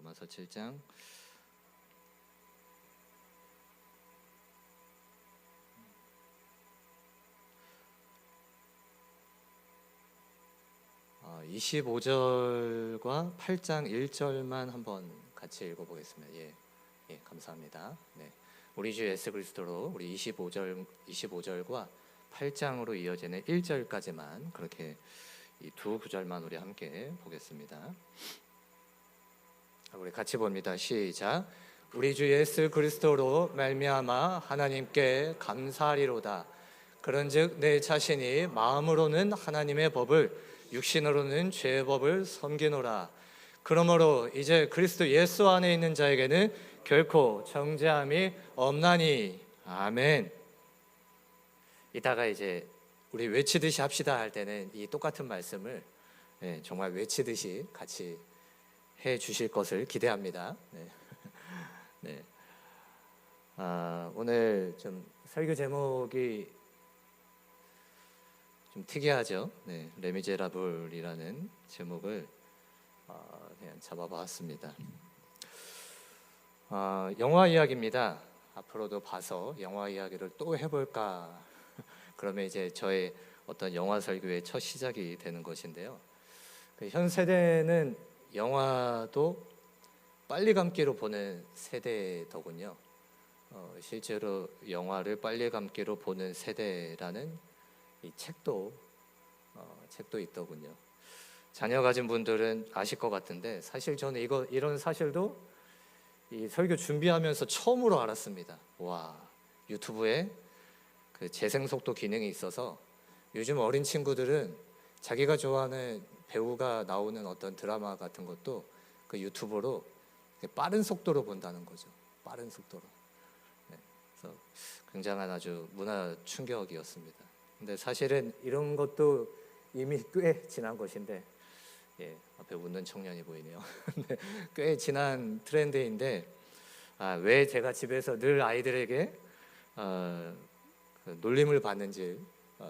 로마서 7장 25절과 8장 1절만 한번 같이 읽어보겠습니다. 예, 감사합니다. 네, 우리 주 예수 그리스도로 우리 25절과 8장으로 이어지는 1절까지만 그렇게 이 두 구절만 우리 함께 보겠습니다. 우리 같이 봅니다. 시작. 우리 주 예수 그리스도로 말미암아 하나님께 감사하리로다. 그런즉 내 자신이 마음으로는 하나님의 법을 육신으로는 죄의 법을 섬기노라. 그러므로 이제 그리스도 예수 안에 있는 자에게는 결코 정죄함이 없나니. 아멘. 이따가 이제 우리 외치듯이 합시다 할 때는 이 똑같은 말씀을 정말 외치듯이 같이 해 주실 것을 기대합니다. 네. 오늘 좀 설교 제목이 좀 특이하죠. 네, 레미제라블이라는 제목을 그냥 잡아봤습니다. 영화 이야기입니다. 앞으로도 봐서 영화 이야기를 또 해볼까. 그러면 이제 저의 어떤 영화 설교의 첫 시작이 되는 것인데요. 현 세대는 영화도 빨리 감기로 보는 세대더군요. 실제로 영화를 빨리 감기로 보는 세대라는 이 책도 있더군요. 자녀 가진 분들은 아실 것 같은데 사실 저는 이런 사실도 이 설교 준비하면서 처음으로 알았습니다. 와, 유튜브에 그 재생 속도 기능이 있어서 요즘 어린 친구들은 자기가 좋아하는 배우가 나오는 어떤 드라마 같은 것도 그 유튜브로 빠른 속도로 본다는 거죠. 빠른 속도로. 그래서 굉장한 아주 문화 충격이었습니다. 근데 사실은 이런 것도 이미 꽤 지난 것인데, 앞에 웃는 청년이 보이네요. 꽤 지난 트렌드인데, 왜 제가 집에서 늘 아이들에게 놀림을 받는지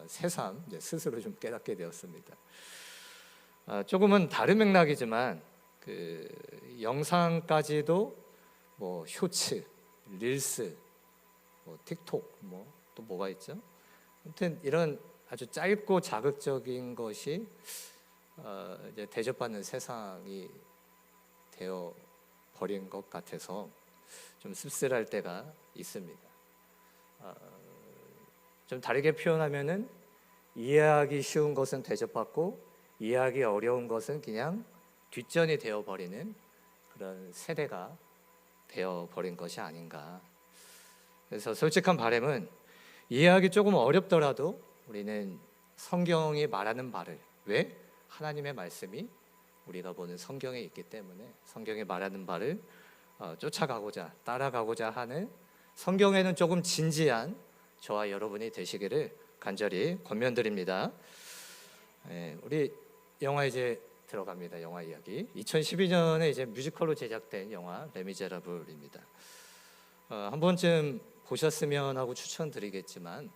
새삼 스스로 좀 깨닫게 되었습니다. 조금은 다른 맥락이지만 그 영상까지도 뭐 쇼츠, 릴스, 뭐 틱톡, 뭐 또 뭐가 있죠? 아무튼 이런 아주 짧고 자극적인 것이 이제 대접받는 세상이 되어 버린 것 같아서 좀 씁쓸할 때가 있습니다. 좀 다르게 표현하면은 이해하기 쉬운 것은 대접받고 이해하기 어려운 것은 그냥 뒷전이 되어버리는 그런 세대가 되어버린 것이 아닌가. 그래서 솔직한 바람은 이해하기 조금 어렵더라도 우리는 성경이 말하는 바를, 왜? 하나님의 말씀이 우리가 보는 성경에 있기 때문에 성경이 말하는 바를 쫓아가고자 따라가고자 하는 성경에는 조금 진지한 저와 여러분이 되시기를 간절히 권면드립니다. 우리 영화 이제 들어갑니다. 영화 이야기. 2012년에 이제 뮤지컬로 제작된 영화 레미제라블입니다. 한 번쯤 보셨으면 하고 추천드리겠지만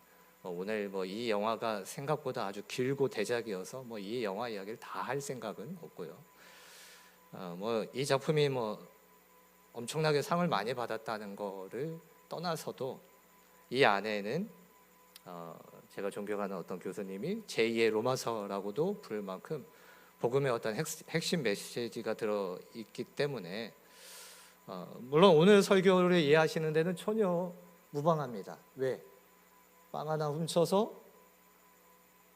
오늘 이 영화가 생각보다 아주 길고 대작이어서 이 영화 이야기를 다 할 생각은 없고요. 이 작품이 엄청나게 상을 많이 받았다는 거를 떠나서도 이 안에는 제가 존경하는 어떤 교수님이 제2의 로마서라고도 부를 만큼 복음의 어떤 핵심 메시지가 들어있기 때문에 물론 오늘 설교를 이해하시는 데는 전혀 무방합니다. 왜? 빵 하나 훔쳐서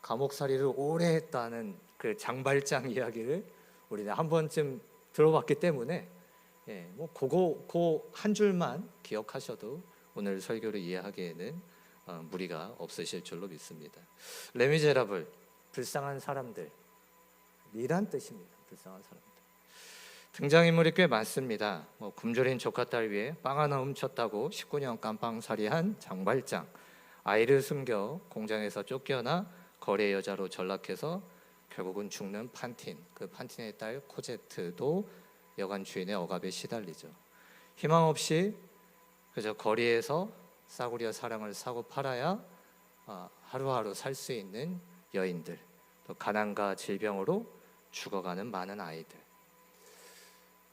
감옥살이를 오래 했다는 그 장발장 이야기를 우리는 한 번쯤 들어봤기 때문에 그 한 줄만 기억하셔도 오늘 설교를 이해하기에는 무리가 없으실 줄로 믿습니다. 레미제라블, 불쌍한 사람들 이란 뜻입니다. 불쌍한 사람들. 등장인물이 꽤 많습니다. 굶주린 조카딸 위에 빵 하나 훔쳤다고 19년 깜빵살이한 장발장, 아이를 숨겨 공장에서 쫓겨나 거래 여자로 전락해서 결국은 죽는 판틴, 그 판틴의 딸 코제트도 여관 주인의 억압에 시달리죠. 희망 없이 그저 거리에서 싸구려 사랑을 사고 팔아야 하루하루 살 수 있는 여인들, 또 가난과 질병으로 죽어가는 많은 아이들.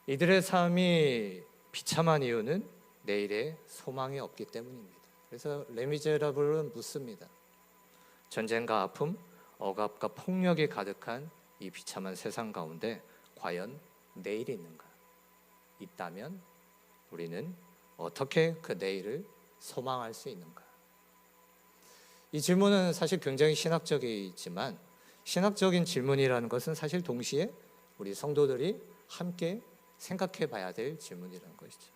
이들의 삶이 비참한 이유는 내일에 소망이 없기 때문입니다. 그래서 레미제라블은 묻습니다. 전쟁과 아픔, 억압과 폭력이 가득한 이 비참한 세상 가운데 과연 내일이 있는가? 있다면 우리는 어떻게 그 내일을 소망할 수 있는가? 이 질문은 사실 굉장히 신학적이지만 신학적인 질문이라는 것은 사실 동시에 우리 성도들이 함께 생각해 봐야 될 질문이라는 것이죠.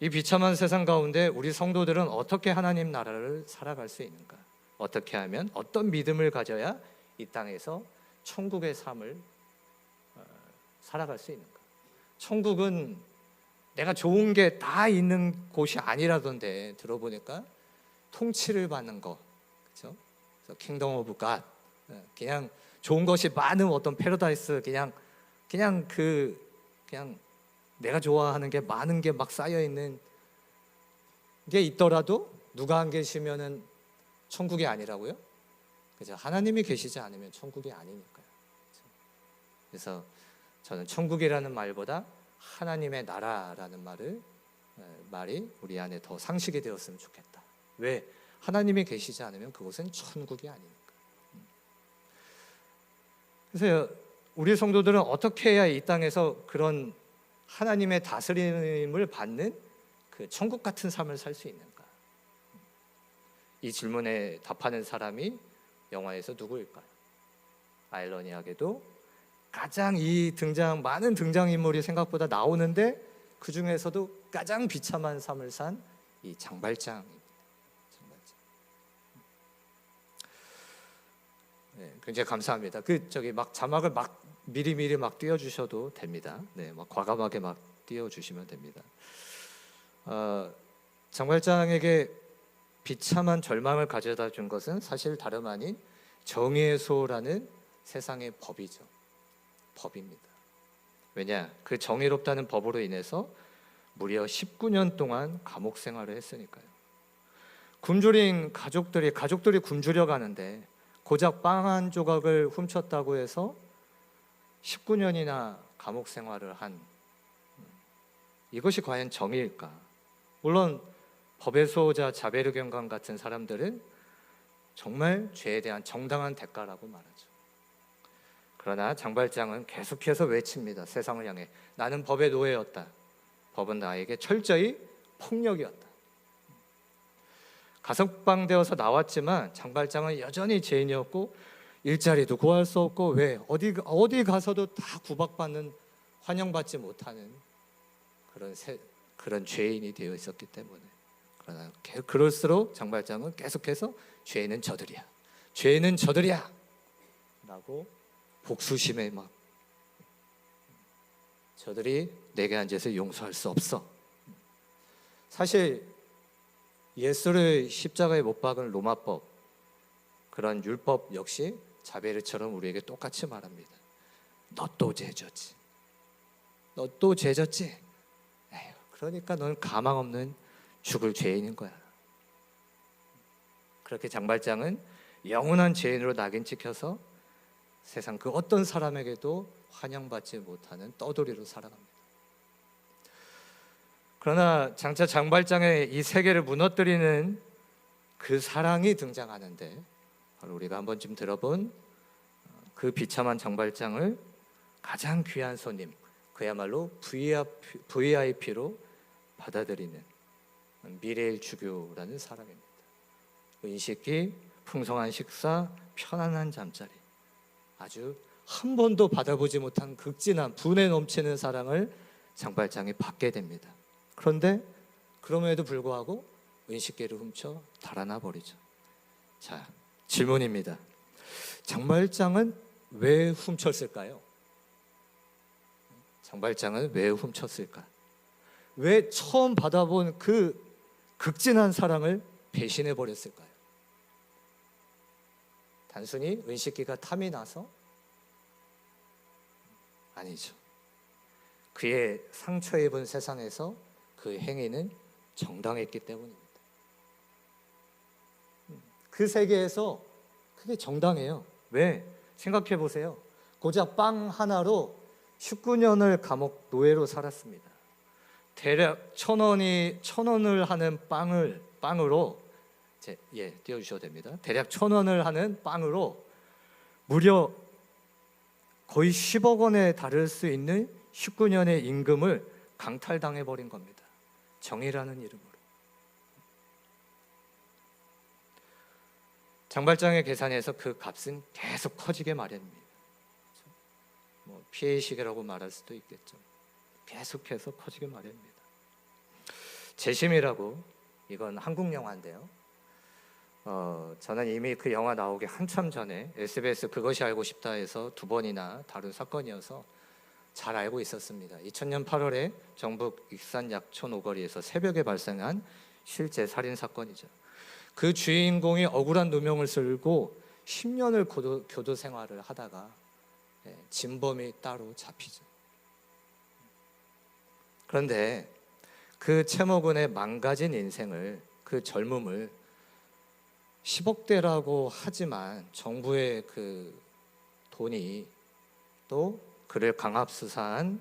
이 비참한 세상 가운데 우리 성도들은 어떻게 하나님 나라를 살아갈 수 있는가? 어떻게 하면 어떤 믿음을 가져야 이 땅에서 천국의 삶을 살아갈 수 있는가? 천국은 내가 좋은 게 다 있는 곳이 아니라던데 들어보니까 통치를 받는 거, 그렇죠? 그래서 킹덤 오브 갓, 그냥 좋은 것이 많은 어떤 패러다이스, 그냥 내가 좋아하는 게 많은 게 막 쌓여 있는 게 있더라도 누가 안 계시면은 천국이 아니라고요? 그죠? 하나님이 계시지 않으면 천국이 아니니까요. 그래서 저는 천국이라는 말보다 하나님의 나라라는 말이 우리 안에 더 상식이 되었으면 좋겠다. 왜? 하나님이 계시지 않으면 그곳은 천국이 아니니까. 그래서 우리 성도들은 어떻게 해야 이 땅에서 그런 하나님의 다스림을 받는 그 천국 같은 삶을 살 수 있는가? 이 질문에 답하는 사람이 영화에서 누구일까요? 아이러니하게도 가장 많은 등장인물이 생각보다 나오는데 그 중에서도 가장 비참한 삶을 산 이 장발장입니다. 네, 굉장히 감사합니다. 막 자막을 미리미리 띄워주셔도 됩니다. 네, 과감하게 띄워주시면 됩니다. 장발장에게 비참한 절망을 가져다 준 것은 사실 다름 아닌 정의의 소라는 세상의 법입니다. 왜냐? 그 정의롭다는 법으로 인해서 무려 19년 동안 감옥 생활을 했으니까요. 굶주린 가족들이 굶주려 가는데 고작 빵 한 조각을 훔쳤다고 해서 19년이나 감옥 생활을 한, 이것이 과연 정의일까? 물론 법의 수호자 자베르경관 같은 사람들은 정말 죄에 대한 정당한 대가라고 말하죠. 그러나 장발장은 계속해서 외칩니다. 세상을 향해 나는 법의 노예였다. 법은 나에게 철저히 폭력이었다. 가석방되어서 나왔지만 장발장은 여전히 죄인이었고 일자리도 구할 수 없고, 왜? 어디 가서도 다 구박받는, 환영받지 못하는 그런 죄인이 되어 있었기 때문에. 그러나 그럴수록 장발장은 계속해서 죄인은 저들이야 라고 복수심에 저들이 내게 한 짓을 용서할 수 없어. 사실 예수를 십자가에 못 박은 로마법, 그런 율법 역시 자베르처럼 우리에게 똑같이 말합니다. 너 또 죄졌지. 에휴, 그러니까 너는 가망 없는 죽을 죄인인 거야. 그렇게 장발장은 영원한 죄인으로 낙인 찍혀서 세상 그 어떤 사람에게도 환영받지 못하는 떠돌이로 살아갑니다. 그러나 장차 장발장의 이 세계를 무너뜨리는 그 사랑이 등장하는데, 바로 우리가 한 번쯤 들어본 그 비참한 장발장을 가장 귀한 손님, 그야말로 VIP로 받아들이는 미레일 주교라는 사람입니다. 은식기, 풍성한 식사, 편안한 잠자리, 아주 한 번도 받아보지 못한 극진한 분에 넘치는 사랑을 장발장이 받게 됩니다. 그런데 그럼에도 불구하고 은식기를 훔쳐 달아나 버리죠. 자, 질문입니다. 장발장은 왜 훔쳤을까요? 장발장은 왜 훔쳤을까? 왜 처음 받아본 그 극진한 사랑을 배신해 버렸을까요? 단순히 은식기가 탐이 나서? 아니죠. 그의 상처 입은 세상에서 그 행위는 정당했기 때문입니다. 그 세계에서 그게 정당해요. 왜? 생각해 보세요. 고작 빵 하나로 19년을 감옥 노예로 살았습니다. 대략 1,000원을 하는 빵으로 띄워주셔도 됩니다. 대략 1,000원을 하는 빵으로 무려 거의 10억 원에 달할 수 있는 19년의 임금을 강탈당해 버린 겁니다. 정의라는 이름으로. 장발장의 계산에서 그 값은 계속 커지게 마련입니다. 피해의식이라고 말할 수도 있겠죠. 계속해서 커지게 마련입니다. 재심이라고, 이건 한국 영화인데요. 저는 이미 그 영화 나오기 한참 전에 SBS 그것이 알고 싶다에서 2번이나 다룬 사건이어서 잘 알고 있었습니다. 2000년 8월에 전북 익산 약촌 오거리에서 새벽에 발생한 실제 살인 사건이죠. 그 주인공이 억울한 누명을 쓰고 10년을 교도 생활을 하다가 진범이 따로 잡히죠. 그런데 그 채모군의 망가진 인생을, 그 젊음을 10억대라고 하지만 정부의 그 돈이 또 그를 강압수사한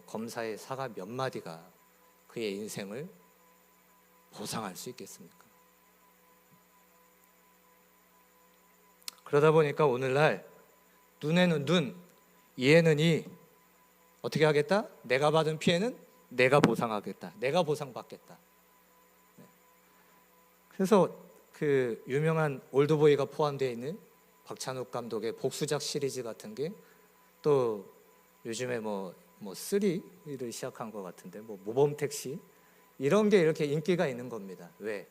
검사의 사과 몇 마디가 그의 인생을 보상할 수 있겠습니까? 그러다 보니까 오늘날 눈에는 눈, 이에는 이, 어떻게 하겠다? 내가 받은 피해는 내가 보상하겠다. 내가 보상받겠다. 그래서 그 유명한 올드보이가 포함되어 있는 박찬욱 감독의 복수작 시리즈 같은 게 또 요즘에 뭐 3를 시작한 것 같은데 모범택시 이런 게 이렇게 인기가 있는 겁니다. 왜?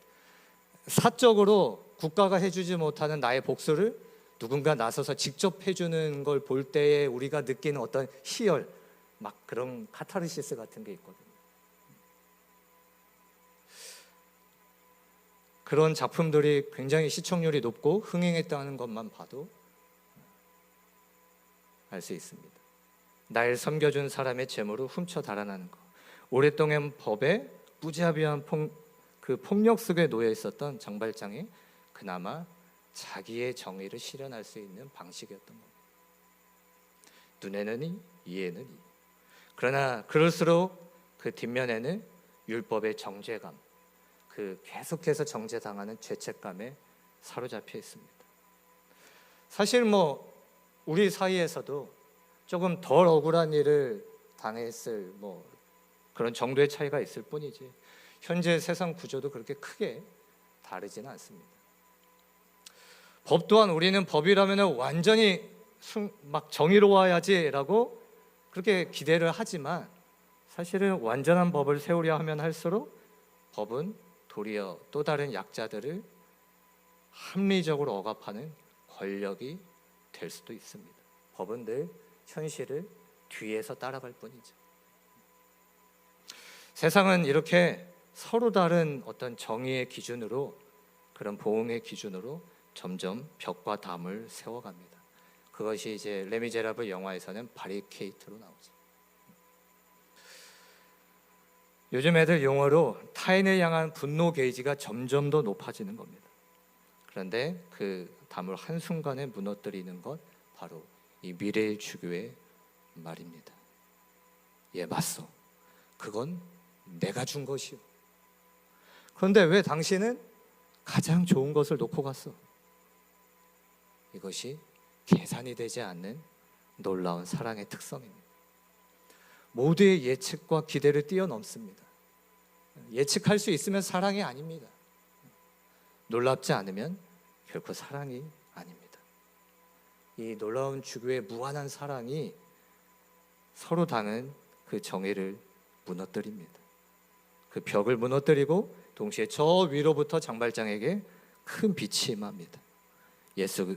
사적으로 국가가 해주지 못하는 나의 복수를 누군가 나서서 직접 해주는 걸 볼 때에 우리가 느끼는 어떤 희열, 막 그런 카타르시스 같은 게 있거든요. 그런 작품들이 굉장히 시청률이 높고 흥행했다는 것만 봐도 알 수 있습니다. 날 섬겨준 사람의 재물을 훔쳐 달아나는 것, 오랫동안 법에 무자비한 폭력 속에 놓여 있었던 장발장이 그나마 자기의 정의를 실현할 수 있는 방식이었던 겁니다. 눈에는 이, 이에는 이. 그러나 그럴수록 그 뒷면에는 율법의 정죄감, 그 계속해서 정죄당하는 죄책감에 사로잡혀 있습니다. 사실 우리 사이에서도 조금 덜 억울한 일을 당했을 그런 정도의 차이가 있을 뿐이지 현재 세상 구조도 그렇게 크게 다르지는 않습니다. 법 또한 우리는 법이라면 완전히 막 정의로워야지라고 그렇게 기대를 하지만 사실은 완전한 법을 세우려 하면 할수록 법은 도리어 또 다른 약자들을 합리적으로 억압하는 권력이 될 수도 있습니다. 법은 늘 현실을 뒤에서 따라갈 뿐이죠. 세상은 이렇게 서로 다른 어떤 정의의 기준으로, 그런 보응의 기준으로 점점 벽과 담을 세워갑니다. 그것이 이제 레미제라블 영화에서는 바리케이트로 나오죠. 요즘 애들 용어로 타인을 향한 분노 게이지가 점점 더 높아지는 겁니다. 그런데 그 담을 한순간에 무너뜨리는 것, 바로 이 미래의 주교의 말입니다. 예, 맞소. 그건 내가 준 것이오. 그런데 왜 당신은 가장 좋은 것을 놓고 갔어? 이것이 계산이 되지 않는 놀라운 사랑의 특성입니다. 모두의 예측과 기대를 뛰어넘습니다. 예측할 수 있으면 사랑이 아닙니다. 놀랍지 않으면 결코 사랑이 아닙니다. 이 놀라운 주교의 무한한 사랑이 서로 당한 그 정의를 무너뜨립니다. 그 벽을 무너뜨리고 동시에 저 위로부터 장발장에게 큰 빛이 임합니다. 예수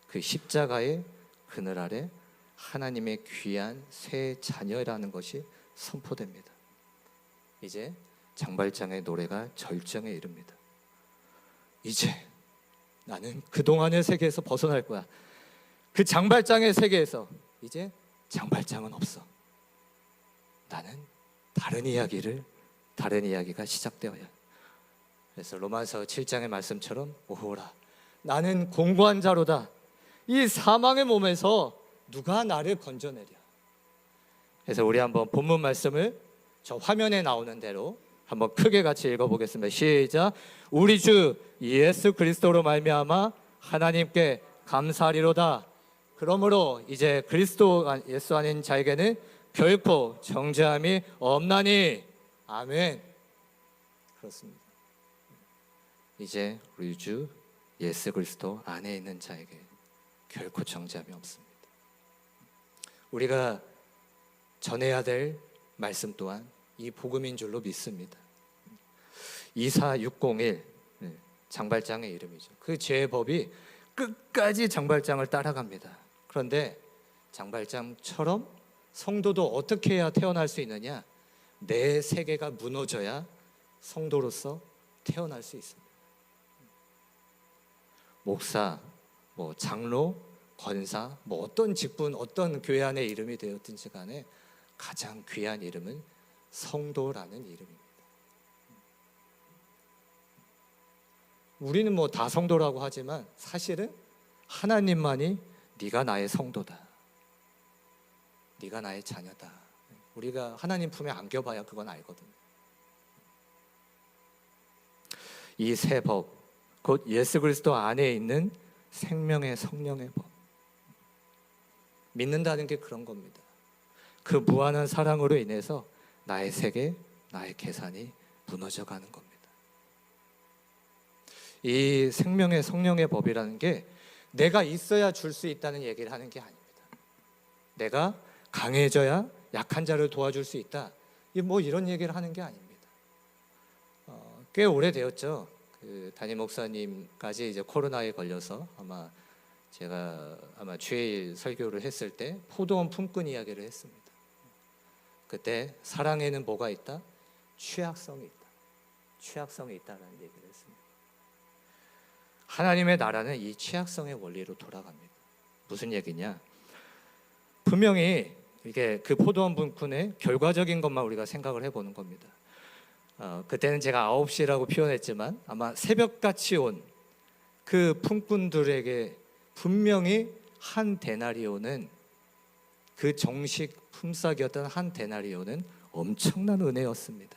그 십자가의 그늘 아래 하나님의 귀한 새 자녀라는 것이 선포됩니다. 이제 장발장의 노래가 절정에 이릅니다. 이제 나는 그동안의 세계에서 벗어날 거야. 그 장발장의 세계에서 이제 장발장은 없어. 나는 다른 이야기가 시작되어야. 그래서 로마서 7장의 말씀처럼 오호라, 나는 공고한 자로다. 이 사망의 몸에서 누가 나를 건져내랴. 그래서 우리 한번 본문 말씀을 저 화면에 나오는 대로 한번 크게 같이 읽어보겠습니다. 시작. 우리 주 예수 그리스도로 말미암아 하나님께 감사하리로다. 그러므로 이제 그리스도 예수 아닌 자에게는 결코 정죄함이 없나니. 아멘. 그렇습니다. 이제 우리 주 예수 그리스도 안에 있는 자에게 결코 정죄함이 없습니다. 우리가 전해야 될 말씀 또한 이 복음인 줄로 믿습니다. 24601 장발장의 이름이죠. 그 제법이 끝까지 장발장을 따라갑니다. 그런데 장발장처럼 성도도 어떻게 해야 태어날 수 있느냐? 내 세계가 무너져야 성도로서 태어날 수 있습니다. 목사, 장로, 권사, 어떤 직분, 어떤 교회 안의 이름이 되었든지 간에 가장 귀한 이름은 성도라는 이름입니다. 우리는 다 성도라고 하지만 사실은 하나님만이 네가 나의 성도다, 네가 나의 자녀다. 우리가 하나님 품에 안겨봐야 그건 알거든요. 이 새 법, 곧 예수 그리스도 안에 있는 생명의 성령의 법, 믿는다는 게 그런 겁니다. 그 무한한 사랑으로 인해서 나의 세계, 나의 계산이 무너져가는 겁니다. 이 생명의 성령의 법이라는 게 내가 있어야 줄 수 있다는 얘기를 하는 게 아닙니다. 내가 강해져야 약한 자를 도와줄 수 있다, 이런 얘기를 하는 게 아닙니다. 꽤 오래되었죠. 그 담임 목사님까지 이제 코로나에 걸려서 제가 주일 설교를 했을 때 포도원 품꾼 이야기를 했습니다. 그때 사랑에는 뭐가 있다? 취약성이 있다. 취약성이 있다라는 얘기를 했습니다. 하나님의 나라는 이 취약성의 원리로 돌아갑니다. 무슨 얘기냐? 분명히 이게 그 포도원 품꾼의 결과적인 것만 우리가 생각을 해보는 겁니다. 그때는 제가 9시라고 표현했지만 아마 새벽같이 온 그 품꾼들에게 분명히 한 데나리오는, 그 정식 품삯이었던 한 데나리오는 엄청난 은혜였습니다.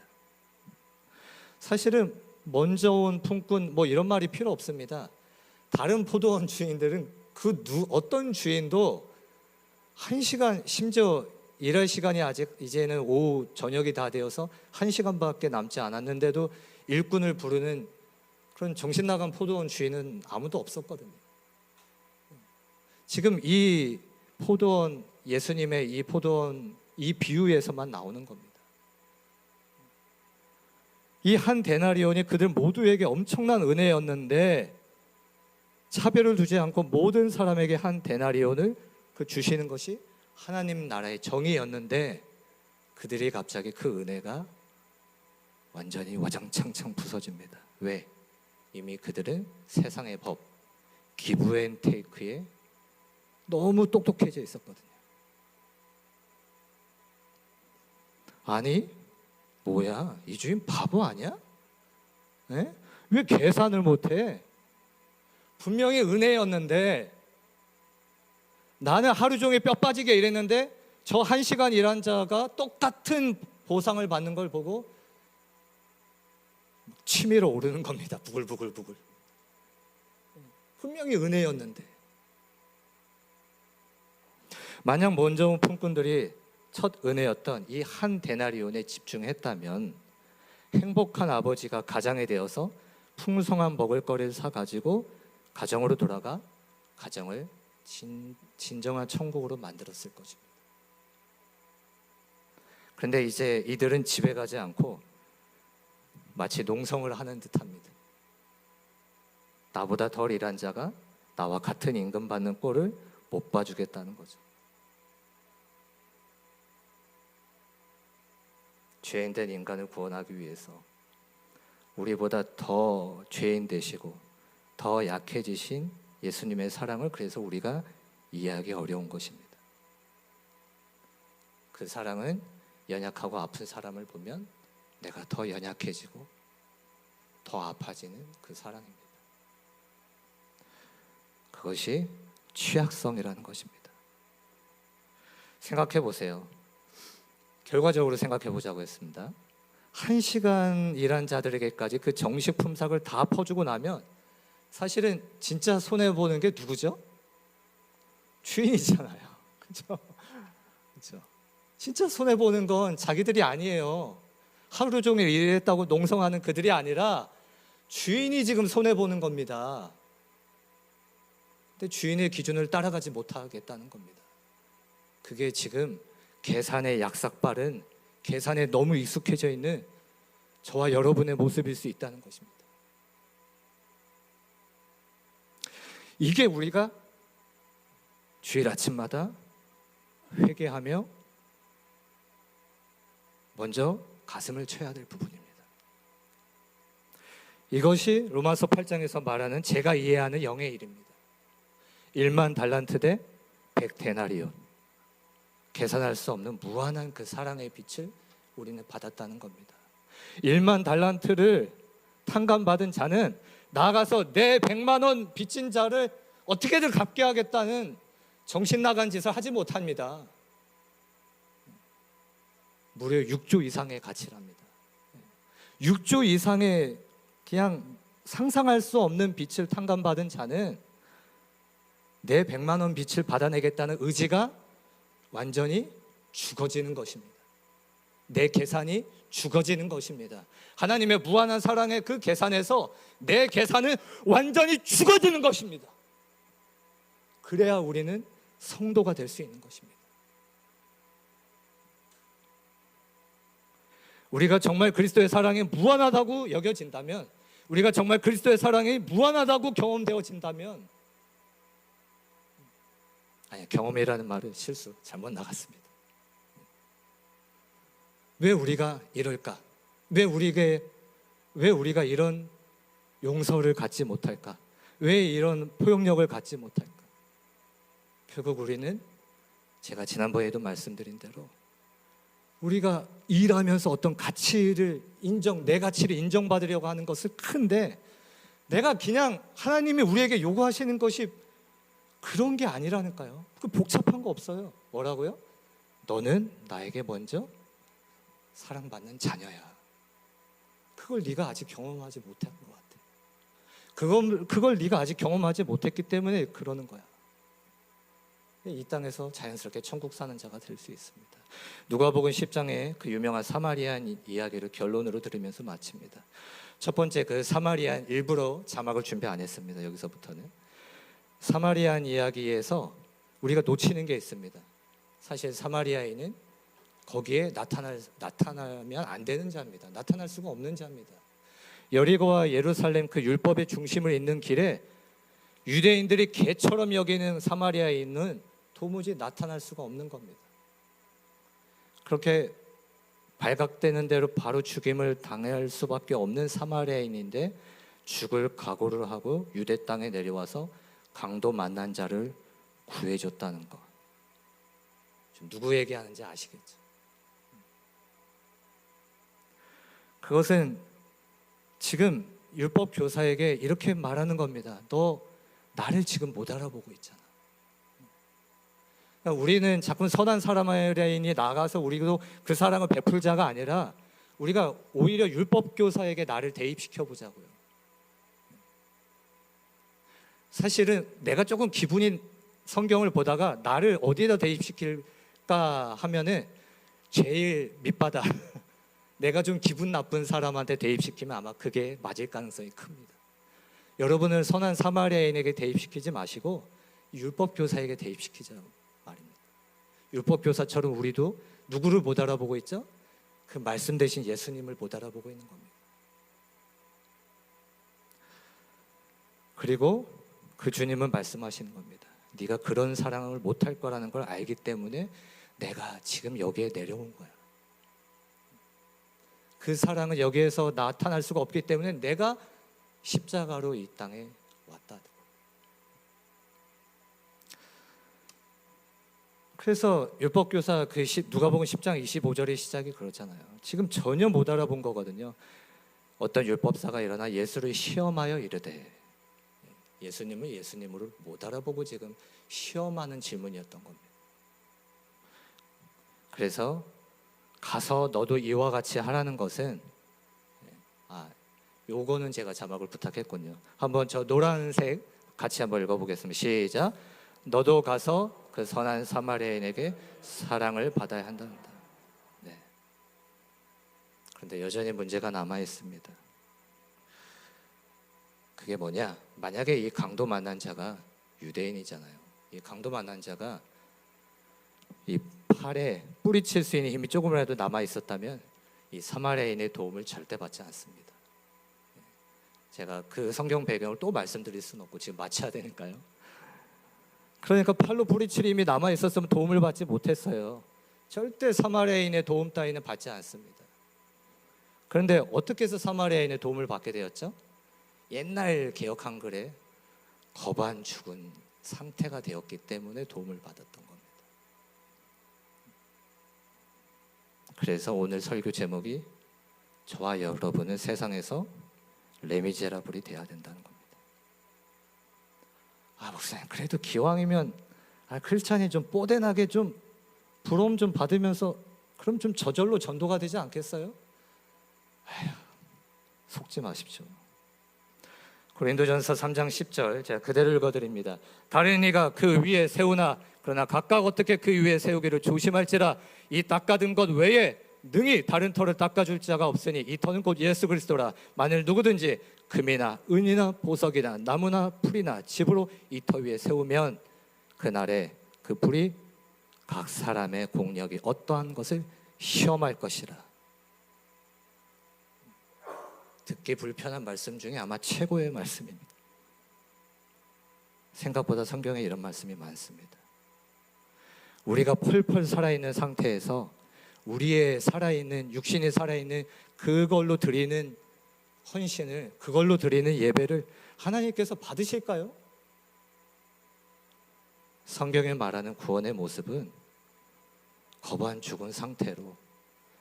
사실은 먼저 온 품꾼 이런 말이 필요 없습니다. 다른 포도원 주인들은 어떤 주인도 1시간, 심지어 일할 시간이 이제는 오후 저녁이 다 되어서 1시간밖에 남지 않았는데도 일꾼을 부르는 그런 정신 나간 포도원 주인은 아무도 없었거든요. 지금 이 포도원, 예수님의 이 포도원, 이 비유에서만 나오는 겁니다. 이 한 데나리온이 그들 모두에게 엄청난 은혜였는데 차별을 두지 않고 모든 사람에게 한 데나리온을 주시는 것이 하나님 나라의 정의였는데 그들이 갑자기 그 은혜가 완전히 와장창창 부서집니다. 왜? 이미 그들은 세상의 법, 기브 앤 테이크에 너무 똑똑해져 있었거든요. 아니, 뭐야, 이 주인 바보 아니야? 에? 왜 계산을 못해? 분명히 은혜였는데, 나는 하루 종일 뼈 빠지게 일했는데 저 1시간 일한 자가 똑같은 보상을 받는 걸 보고 치밀어 오르는 겁니다. 부글부글부글. 분명히 은혜였는데. 만약 먼저 온 품꾼들이 첫 은혜였던 이 한 데나리온에 집중했다면 행복한 아버지가 가장에 되어서 풍성한 먹을거리를 사가지고 가정으로 돌아가 가정을 진정한 천국으로 만들었을 것입니다. 그런데 이제 이들은 집에 가지 않고 마치 농성을 하는 듯합니다. 나보다 덜 일한 자가 나와 같은 임금 받는 꼴을 못 봐주겠다는 거죠. 죄인된 인간을 구원하기 위해서 우리보다 더 죄인 되시고 더 약해지신 예수님의 사랑을 그래서 우리가 이해하기 어려운 것입니다. 그 사랑은 연약하고 아픈 사람을 보면 내가 더 연약해지고 더 아파지는 그 사랑입니다. 그것이 취약성이라는 것입니다. 생각해 보세요. 결과적으로 생각해 보자고 했습니다. 1시간 일한 자들에게까지 그 정식 품삯을 다 퍼주고 나면 사실은 진짜 손해보는 게 누구죠? 주인이잖아요. 그렇죠? 그렇죠? 진짜 손해보는 건 자기들이 아니에요. 하루 종일 일했다고 농성하는 그들이 아니라 주인이 지금 손해보는 겁니다. 근데 주인의 기준을 따라가지 못하겠다는 겁니다. 그게 지금 계산에 약삭빠른, 계산에 너무 익숙해져 있는 저와 여러분의 모습일 수 있다는 것입니다. 이게 우리가 주일 아침마다 회개하며 먼저 가슴을 쳐야 될 부분입니다. 이것이 로마서 8장에서 말하는 제가 이해하는 영의 일입니다. 1만 달란트 대 100데나리온. 계산할 수 없는 무한한 그 사랑의 빛을 우리는 받았다는 겁니다. 1만 달란트를 탕감받은 자는 나아가서 내 100만 원 빚진 자를 어떻게든 갚게 하겠다는 정신 나간 짓을 하지 못합니다. 무려 6조 이상의 가치랍니다. 6조 이상의 그냥 상상할 수 없는 빚을 탕감받은 자는 내 100만 원 빚을 받아내겠다는 의지가 완전히 죽어지는 것입니다. 내 계산이 죽어지는 것입니다. 하나님의 무한한 사랑의 그 계산에서 내 계산은 완전히 죽어지는 것입니다. 그래야 우리는 성도가 될 수 있는 것입니다. 우리가 정말 그리스도의 사랑이 무한하다고 여겨진다면, 우리가 정말 그리스도의 사랑이 무한하다고 경험되어진다면, 아니, 경험이라는 말은 실수, 잘못 나갔습니다. 왜 우리가 이럴까? 왜 우리가 이런 용서를 갖지 못할까? 왜 이런 포용력을 갖지 못할까? 결국 우리는 제가 지난번에도 말씀드린 대로 우리가 일하면서 어떤 가치를 내 가치를 인정받으려고 하는 것은 큰데, 내가 그냥 하나님이 우리에게 요구하시는 것이 그런 게 아니라니까요. 그 복잡한 거 없어요. 뭐라고요? 너는 나에게 먼저 사랑받는 자녀야. 그걸 네가 아직 경험하지 못한 것 같아. 그걸 네가 아직 경험하지 못했기 때문에 그러는 거야. 이 땅에서 자연스럽게 천국 사는 자가 될 수 있습니다. 누가복음 10장의 그 유명한 사마리안 이야기를 결론으로 들으면서 마칩니다. 첫 번째, 그 사마리안, 일부러 자막을 준비 안 했습니다. 여기서부터는 사마리안 이야기에서 우리가 놓치는 게 있습니다. 사실 사마리아인은 거기에 나타나면 안 되는 자입니다. 나타날 수가 없는 자입니다. 여리고와 예루살렘 그 율법의 중심을 잇는 길에 유대인들이 개처럼 여기는 사마리아인은 도무지 나타날 수가 없는 겁니다. 그렇게 발각되는 대로 바로 죽임을 당할 수밖에 없는 사마리아인인데 죽을 각오를 하고 유대 땅에 내려와서 강도 만난 자를 구해줬다는 것. 누구 얘기하는지 아시겠죠? 그것은 지금 율법 교사에게 이렇게 말하는 겁니다. 너 나를 지금 못 알아보고 있잖아. 그러니까 우리는 자꾸 선한 사마리아인이 나가서 우리도 그 사랑을 베풀자가 아니라 우리가 오히려 율법 교사에게 나를 대입시켜 보자고요. 사실은 내가 조금 기분이 성경을 보다가 나를 어디에다 대입시킬까 하면은 제일 밑바닥 내가 좀 기분 나쁜 사람한테 대입시키면 아마 그게 맞을 가능성이 큽니다. 여러분을 선한 사마리아인에게 대입시키지 마시고 율법 교사에게 대입시키자고 말입니다. 율법 교사처럼 우리도 누구를 못 알아보고 있죠? 그 말씀 대신 예수님을 못 알아보고 있는 겁니다. 그리고 그 주님은 말씀하시는 겁니다. 네가 그런 사랑을 못할 거라는 걸 알기 때문에 내가 지금 여기에 내려온 거야. 그 사랑은 여기에서 나타날 수가 없기 때문에 내가 십자가로 이 땅에 왔다. 그래서 율법교사 그 누가복음 10장 25절의 시작이 그렇잖아요. 지금 전혀 못 알아본 거거든요. 어떤 율법사가 일어나 예수를 시험하여 이르되, 예수님을 예수님으로 못 알아보고 지금 시험하는 질문이었던 겁니다. 그래서 가서 너도 이와 같이 하라는 것은, 요거는 제가 자막을 부탁했군요. 한번 저 노란색 같이 한번 읽어보겠습니다. 시작. 너도 가서 그 선한 사마리아인에게 사랑을 받아야 한단다. 네. 그런데 여전히 문제가 남아 있습니다. 그게 뭐냐? 만약에 이 강도 만난 자가 유대인이잖아요. 이 강도 만난 자가 이 팔에 뿌리칠 수 있는 힘이 조금이라도 남아 있었다면 이 사마리아인의 도움을 절대 받지 않습니다. 제가 그 성경 배경을 또 말씀드릴 수는 없고 지금 마쳐야 되니까요. 그러니까 팔로 뿌리칠 힘이 남아 있었으면 도움을 받지 못했어요. 절대 사마리아인의 도움 따위는 받지 않습니다. 그런데 어떻게 해서 사마리아인의 도움을 받게 되었죠? 옛날 개역 한글에 거반 죽은 상태가 되었기 때문에 도움을 받았던 겁니다. 그래서 오늘 설교 제목이 저와 여러분은 세상에서 레미제라블이 돼야 된다는 겁니다. 목사님, 그래도 기왕이면 크리스찬이 좀 뽀대나게 좀 부러움 좀 받으면서 그럼 좀 저절로 전도가 되지 않겠어요? 속지 마십시오. 고린도전서 3장 10절 제가 그대로 읽어드립니다. 다른 이가 그 위에 세우나 그러나 각각 어떻게 그 위에 세우기를 조심할지라. 이 닦아둔 것 외에 능히 다른 터를 닦아줄 자가 없으니 이 터는 곧 예수 그리스도라. 만일 누구든지 금이나 은이나 보석이나 나무나 풀이나 집으로 이 터 위에 세우면 그날에 그 불이 각 사람의 공력이 어떠한 것을 시험할 것이라. 듣기 불편한 말씀 중에 아마 최고의 말씀입니다. 생각보다 성경에 이런 말씀이 많습니다. 우리가 펄펄 살아있는 상태에서 우리의 살아있는 육신이 살아있는 그걸로 드리는 헌신을, 그걸로 드리는 예배를 하나님께서 받으실까요? 성경에 말하는 구원의 모습은 거반 죽은 상태로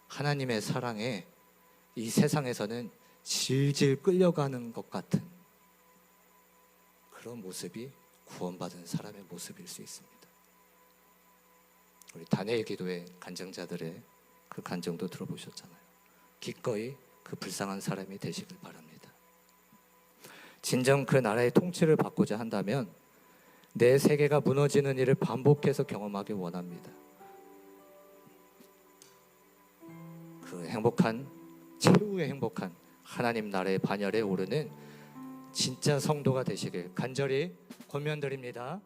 하나님의 사랑에 이 세상에서는 질질 끌려가는 것 같은 그런 모습이 구원받은 사람의 모습일 수 있습니다. 우리 다니엘 기도의 간증자들의 그 간증도 들어보셨잖아요. 기꺼이 그 불쌍한 사람이 되시길 바랍니다. 진정 그 나라의 통치를 받고자 한다면 내 세계가 무너지는 일을 반복해서 경험하기 원합니다. 그 행복한, 최후의 행복한 하나님 나라의 반열에 오르는 진짜 성도가 되시길 간절히 권면드립니다.